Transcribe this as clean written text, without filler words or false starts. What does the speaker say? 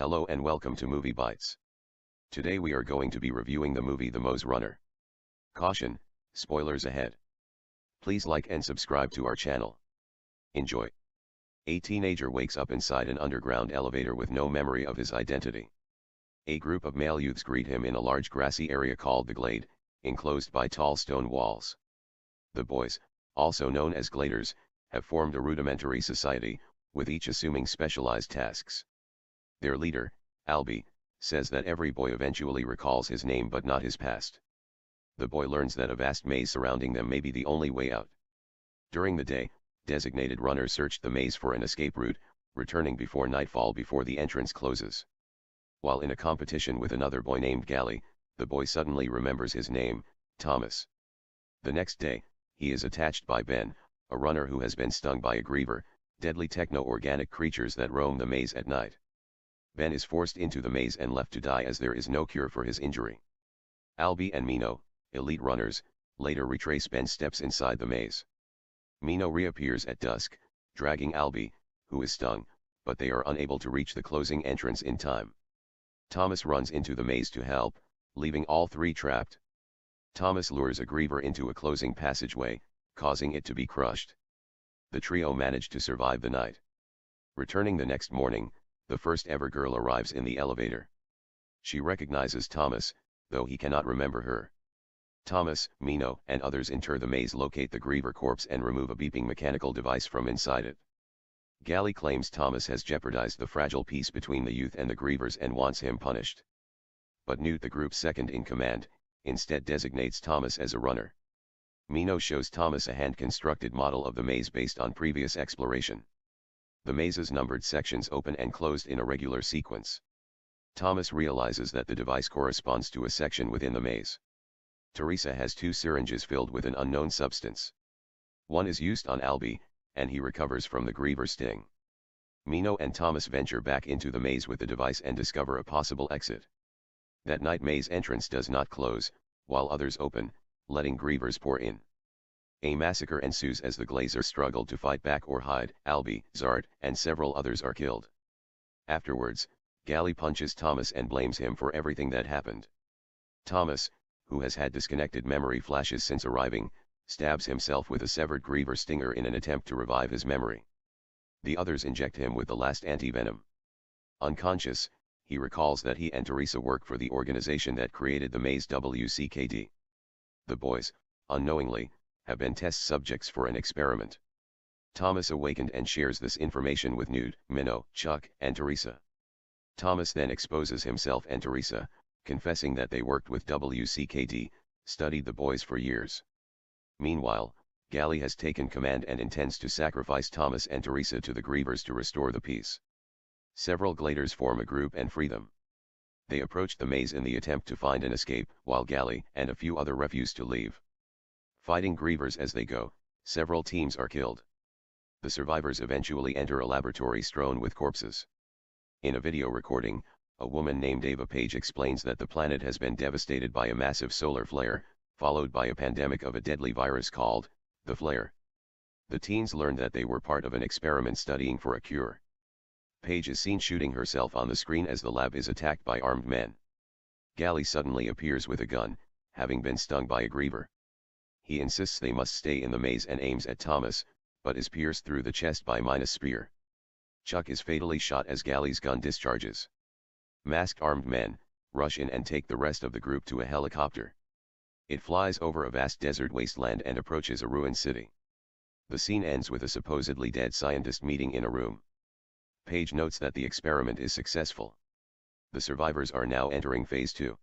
Hello and welcome to Movie Bites. Today we are going to be reviewing the movie The Maze Runner. Caution, spoilers ahead. Please like and subscribe to our channel. Enjoy. A teenager wakes up inside an underground elevator with no memory of his identity. A group of male youths greet him in a large grassy area called the Glade, enclosed by tall stone walls. The boys, also known as Gladers, have formed a rudimentary society, with each assuming specialized tasks. Their leader, Albie, says that every boy eventually recalls his name but not his past. The boy learns that a vast maze surrounding them may be the only way out. During the day, designated runners search the maze for an escape route, returning before nightfall before the entrance closes. While in a competition with another boy named Gally, the boy suddenly remembers his name, Thomas. The next day, he is attached by Ben, a runner who has been stung by a griever, deadly techno-organic creatures that roam the maze at night. Ben is forced into the maze and left to die as there is no cure for his injury. Albie and Mino, elite runners, later retrace Ben's steps inside the maze. Mino reappears at dusk, dragging Albie, who is stung, but they are unable to reach the closing entrance in time. Thomas runs into the maze to help, leaving all three trapped. Thomas lures a griever into a closing passageway, causing it to be crushed. The trio manage to survive the night. Returning the next morning, the first ever girl arrives in the elevator. She recognizes Thomas, though he cannot remember her. Thomas, Mino, and others enter the maze, locate the griever corpse and remove a beeping mechanical device from inside it. Gally claims Thomas has jeopardized the fragile peace between the youth and the grievers and wants him punished. But Newt, the group's second in command, instead designates Thomas as a runner. Mino shows Thomas a hand-constructed model of the maze based on previous exploration. The maze's numbered sections open and closed in a regular sequence. Thomas realizes that the device corresponds to a section within the maze. Teresa has two syringes filled with an unknown substance. One is used on Albie, and he recovers from the griever sting. Mino and Thomas venture back into the maze with the device and discover a possible exit. That night, maze entrance does not close, while others open, letting grievers pour in. A massacre ensues as the Glazers struggle to fight back or hide. Albie, Zard, and several others are killed. Afterwards, Gally punches Thomas and blames him for everything that happened. Thomas, who has had disconnected memory flashes since arriving, stabs himself with a severed griever stinger in an attempt to revive his memory. The others inject him with the last anti-venom. Unconscious, he recalls that he and Teresa work for the organization that created the maze, WCKD. The boys, unknowingly, have been test subjects for an experiment. Thomas awakened and shares this information with Newt, Mino, Chuck, and Teresa. Thomas then exposes himself and Teresa, confessing that they worked with WCKD, studied the boys for years. Meanwhile, Gally has taken command and intends to sacrifice Thomas and Teresa to the grievers to restore the peace. Several Gladers form a group and free them. They approach the maze in the attempt to find an escape, while Gally and a few other refuse to leave. Fighting grievers as they go, several teams are killed. The survivors eventually enter a laboratory strewn with corpses. In a video recording, a woman named Ava Page explains that the planet has been devastated by a massive solar flare, followed by a pandemic of a deadly virus called the Flare. The teens learned that they were part of an experiment studying for a cure. Page is seen shooting herself on the screen as the lab is attacked by armed men. Gally suddenly appears with a gun, having been stung by a griever. He insists they must stay in the maze and aims at Thomas, but is pierced through the chest by Mina's spear. Chuck is fatally shot as Gally's gun discharges. Masked armed men rush in and take the rest of the group to a helicopter. It flies over a vast desert wasteland and approaches a ruined city. The scene ends with a supposedly dead scientist meeting in a room. Page notes that the experiment is successful. The survivors are now entering phase 2.